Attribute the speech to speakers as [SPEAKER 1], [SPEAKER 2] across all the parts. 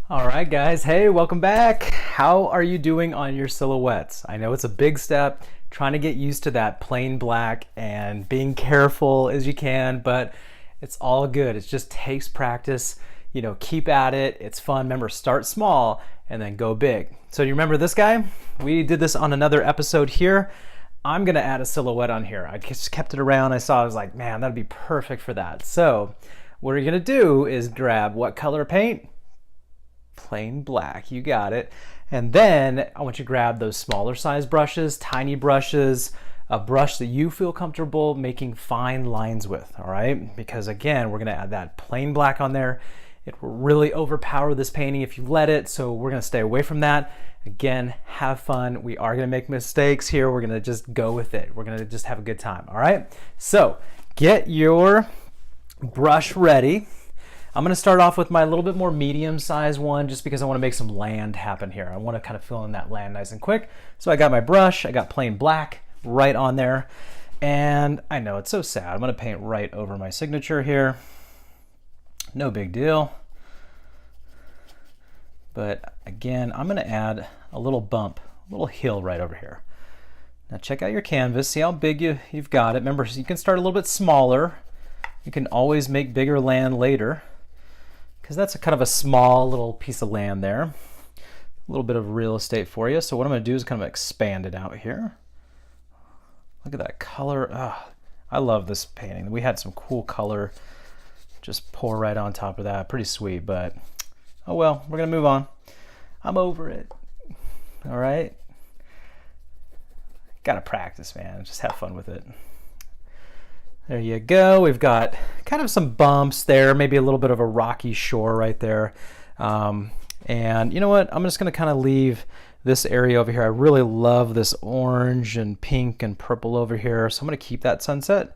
[SPEAKER 1] All right, guys. Hey, welcome back. How are you doing on your silhouettes? I know it's a big step, trying to get used to that plain black and being careful as you can, but it's all good. It just takes practice. Keep at it. It's fun. Remember, start small and then go big. So you remember this guy? We did this on another episode here. I'm gonna add a silhouette on here. I just kept it around. I was like, man, that'd be perfect for that. So what you're gonna do is grab what color paint? Plain black, you got it. And then I want you to grab those smaller size brushes, tiny brushes, a brush that you feel comfortable making fine lines with, all right? Because again, we're gonna add that plain black on there. It will really overpower this painting if you let it, so we're gonna stay away from that. Again, have fun. We are gonna make mistakes here. We're gonna just go with it. We're gonna just have a good time, all right? So get your brush ready. I'm gonna start off with my little bit more medium sized one just because I wanna make some land happen here. I wanna kind of fill in that land nice and quick. So I got my brush, I got plain black right on there. And I know it's so sad. I'm gonna paint right over my signature here. No big deal. But again, I'm gonna add a little bump, a little hill right over here. Now check out your canvas, see how big you've got it. Remember, you can start a little bit smaller. You can always make bigger land later, because that's kind of a small little piece of land there. A little bit of real estate for you. So what I'm gonna do is kind of expand it out here. Look at that color. Oh, I love this painting. We had some cool color just pour right on top of that. Pretty sweet, but oh well, we're gonna move on. I'm over it. All right. Gotta practice, man. Just have fun with it. There you go. We've got kind of some bumps there, maybe a little bit of a rocky shore right there. And you know what? I'm just gonna kind of leave this area over here. I really love this orange and pink and purple over here. So I'm gonna keep that sunset,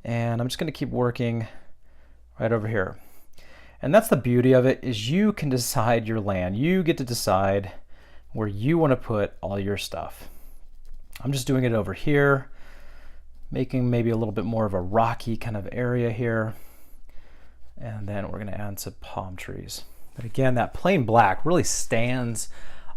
[SPEAKER 1] and I'm just gonna keep working right over here. And that's the beauty of it, is you can decide your land. You get to decide where you wanna put all your stuff. I'm just doing it over here, making maybe a little bit more of a rocky kind of area here. And then we're gonna add some palm trees. But again, that plain black really stands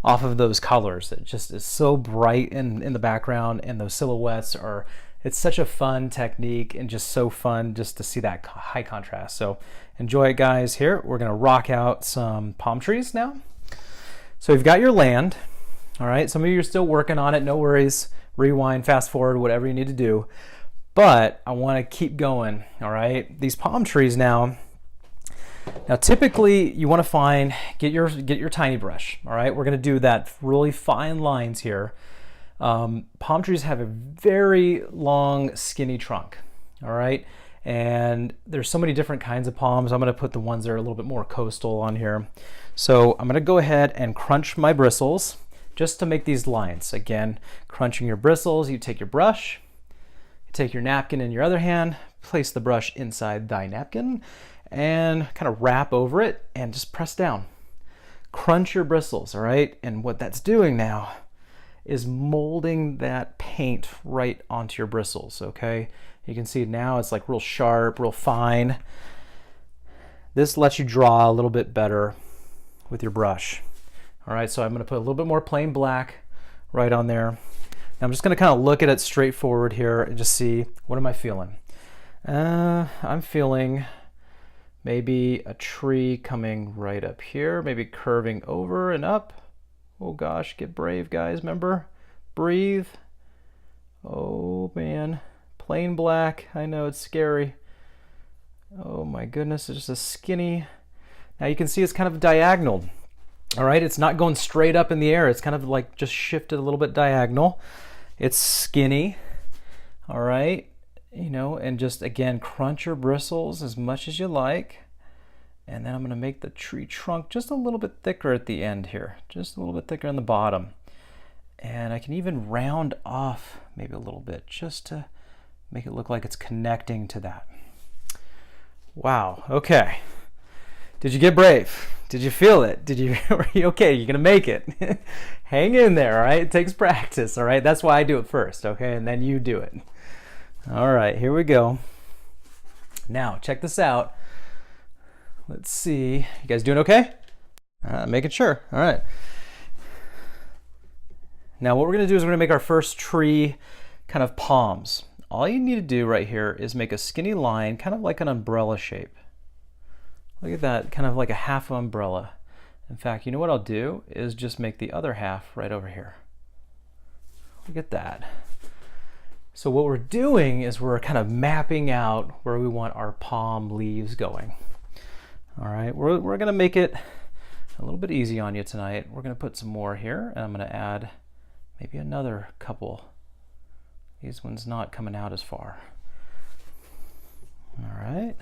[SPEAKER 1] off of those colors. It just is so bright in the background, and those silhouettes are, it's such a fun technique and just so fun just to see that high contrast. So enjoy it, guys. Here, we're gonna rock out some palm trees now. So you've got your land, all right? Some of you are still working on it, no worries. Rewind, fast forward, whatever you need to do. But I want to keep going, all right? These palm trees now typically you want to get your tiny brush, all right? We're going to do that really fine lines here. Palm trees have a very long, skinny trunk, all right? And there's so many different kinds of palms. I'm going to put the ones that are a little bit more coastal on here. So I'm going to go ahead and crunch my bristles just to make these lines. Again, crunching your bristles, you take your brush, you take your napkin in your other hand, place the brush inside thy napkin, and kind of wrap over it and just press down. Crunch your bristles, all right? And what that's doing now is molding that paint right onto your bristles, okay? You can see now it's like real sharp, real fine. This lets you draw a little bit better with your brush. All right, so I'm gonna put a little bit more plain black right on there. Now I'm just gonna kind of look at it straightforward here and just see, what am I feeling? I'm feeling maybe a tree coming right up here, maybe curving over and up. Oh gosh, get brave, guys, remember? Breathe. Oh man, plain black, I know it's scary. Oh my goodness, it's just a skinny. Now you can see it's kind of diagonal. All right, it's not going straight up in the air. It's kind of like just shifted a little bit diagonal. It's skinny, all right? And just again, crunch your bristles as much as you like. And then I'm gonna make the tree trunk just a little bit thicker at the end here, just a little bit thicker on the bottom. And I can even round off maybe a little bit just to make it look like it's connecting to that. Wow, okay. Did you get brave? Did you feel it? Are you okay? You're gonna make it. Hang in there, all right? It takes practice, all right? That's why I do it first, okay? And then you do it. All right, here we go. Now, check this out. Let's see. You guys doing okay? Making sure. All right. Now what we're going to do is we're going to make our first tree kind of palms. All you need to do right here is make a skinny line, kind of like an umbrella shape. Look at that, kind of like a half umbrella. In fact, you know what I'll do is just make the other half right over here. Look at that. So what we're doing is we're kind of mapping out where we want our palm leaves going. All right, we're going to make it a little bit easy on you tonight. We're going to put some more here, and I'm going to add maybe another couple. These ones not coming out as far. All right.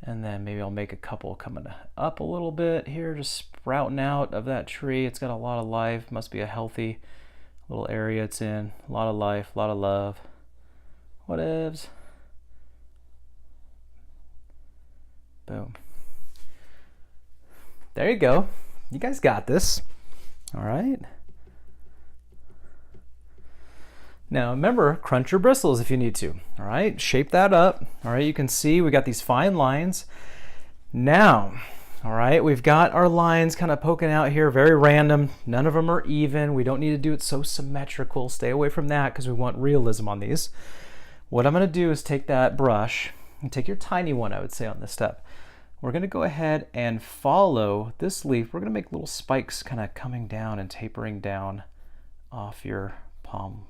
[SPEAKER 1] And then maybe I'll make a couple coming up a little bit here, just sprouting out of that tree. It's got a lot of life. Must be a healthy little area it's in. A lot of life, a lot of love. Whatevs. Boom. There you go. You guys got this. All right. Now remember, crunch your bristles if you need to. All right, shape that up. All right, you can see we got these fine lines. Now, all right, we've got our lines kind of poking out here, very random. None of them are even. We don't need to do it so symmetrical. Stay away from that because we want realism on these. What I'm going to do is take that brush and take your tiny one, I would say, on this step. We're going to go ahead and follow this leaf. We're going to make little spikes kind of coming down and tapering down off your palm.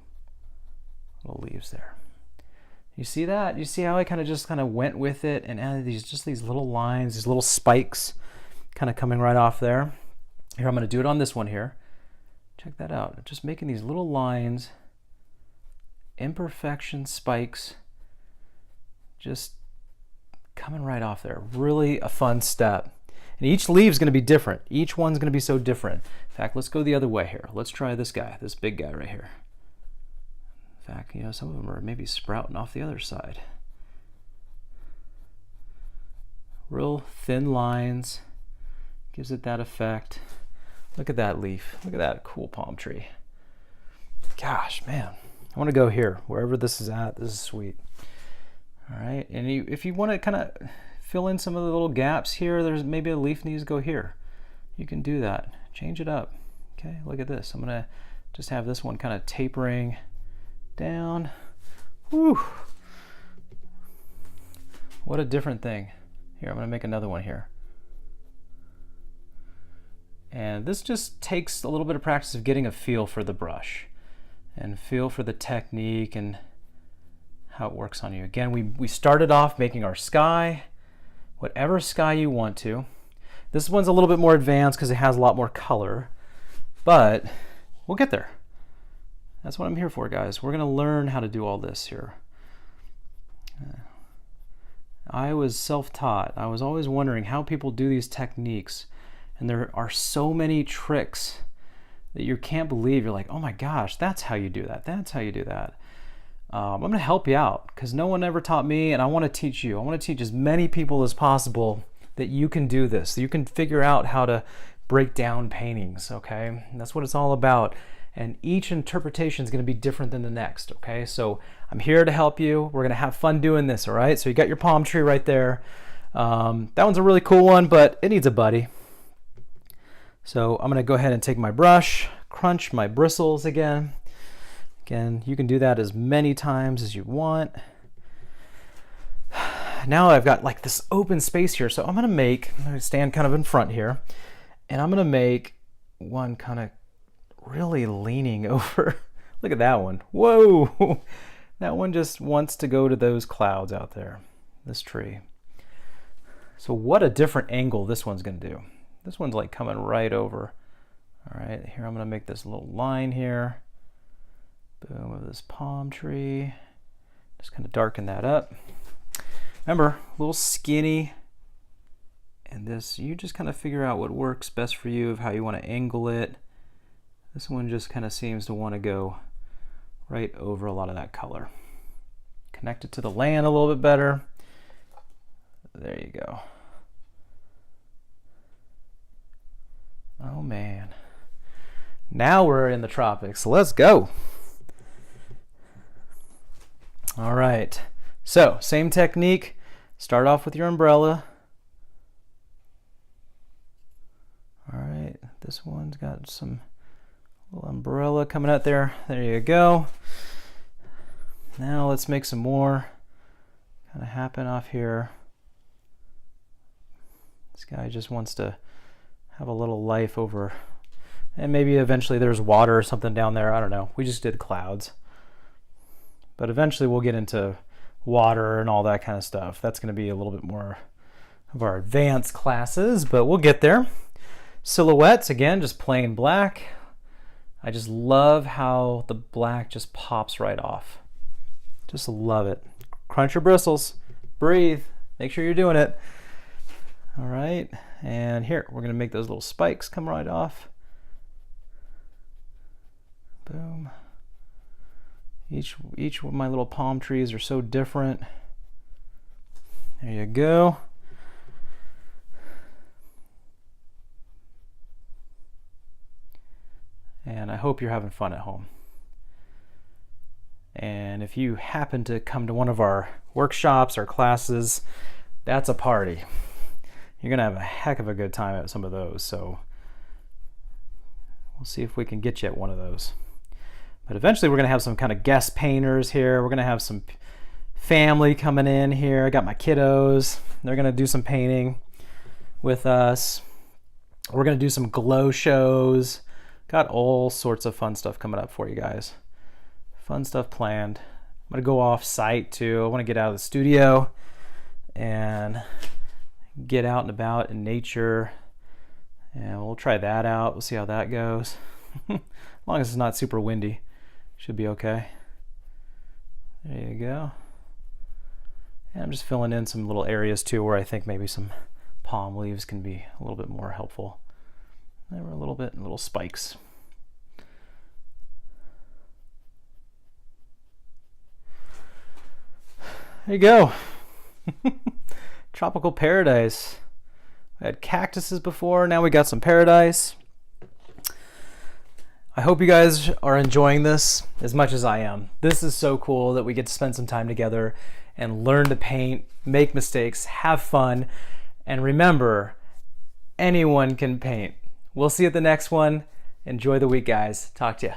[SPEAKER 1] Little leaves there. You see that? You see how I kind of went with it and added these little lines, these little spikes kind of coming right off there. Here, I'm going to do it on this one here. Check that out. Just making these little lines, imperfection spikes, just coming right off there. Really a fun step. And each leaf is going to be different. Each one's going to be so different. In fact, let's go the other way here. Let's try this guy, this big guy right here. In fact, you know, some of them are maybe sprouting off the other side. Real thin lines, gives it that effect. Look at that leaf. Look at that cool palm tree. Gosh, man, I want to go here, wherever this is at. This is sweet. All right, and if you want to kind of fill in some of the little gaps here, there's maybe a leaf needs to go here. You can do that. Change it up. Okay, look at this. I'm gonna just have this one kind of tapering down. Whew. What a different thing. Here, I'm going to make another one here. And this just takes a little bit of practice of getting a feel for the brush and feel for the technique and how it works on you. Again, we started off making our sky, whatever sky you want to. This one's a little bit more advanced because it has a lot more color, but we'll get there. That's what I'm here for, guys. We're going to learn how to do all this here. I was self-taught. I was always wondering how people do these techniques. And there are so many tricks that you can't believe. You're like, oh my gosh, that's how you do that. That's how you do that. I'm going to help you out because no one ever taught me, and I want to teach you. I want to teach as many people as possible that you can do this. That you can figure out how to break down paintings, okay? And that's what it's all about. And each interpretation is going to be different than the next, okay? So I'm here to help you. We're going to have fun doing this, all right? So you got your palm tree right there. That one's a really cool one, but it needs a buddy. So I'm going to go ahead and take my brush, crunch my bristles again. Again, you can do that as many times as you want. Now I've got like this open space here, so I'm going to stand kind of in front here, and I'm going to make one kind of really leaning over. Look at that one. Whoa! That one just wants to go to those clouds out there, this tree. So what a different angle this one's going to do. This one's like coming right over. All right, here I'm going to make this little line here. Boom, of this palm tree. Just kind of darken that up. Remember, a little skinny. And this, you just kind of figure out what works best for you, of how you want to angle it. This one just kind of seems to want to go right over a lot of that color. Connect it to the land a little bit better. There you go. Oh man. Now we're in the tropics. Let's go. All right. So, same technique. Start off with your umbrella. All right, this one's got some little umbrella coming out there. There you go. Now let's make some more kind of happen off here. This guy just wants to have a little life over, and maybe eventually there's water or something down there. I don't know. We just did clouds. But eventually we'll get into water and all that kind of stuff. That's going to be a little bit more of our advanced classes, but we'll get there. Silhouettes, again, just plain black. I just love how the black just pops right off. Just love it. Crunch your bristles. Breathe. Make sure you're doing it. All right. And here, we're going to make those little spikes come right off. Boom. Each of my little palm trees are so different. There you go. And I hope you're having fun at home. And if you happen to come to one of our workshops or classes, that's a party. You're gonna have a heck of a good time at some of those. So we'll see if we can get you at one of those. But eventually we're gonna have some kind of guest painters here. We're gonna have some family coming in here. I got my kiddos. They're gonna do some painting with us. We're gonna do some glow shows. Got all sorts of fun stuff coming up for you guys. Fun stuff planned. I'm gonna go off site too. I wanna get out of the studio and get out and about in nature. And we'll try that out. We'll see how that goes. As long as it's not super windy, should be okay. There you go. And I'm just filling in some little areas too where I think maybe some palm leaves can be a little bit more helpful. They were a little bit little spikes. There you go. Tropical paradise. We had cactuses before, now we got some paradise. I hope you guys are enjoying this as much as I am. This is so cool that we get to spend some time together and learn to paint, make mistakes, have fun, and remember, anyone can paint. We'll see you at the next one. Enjoy the week, guys. Talk to you.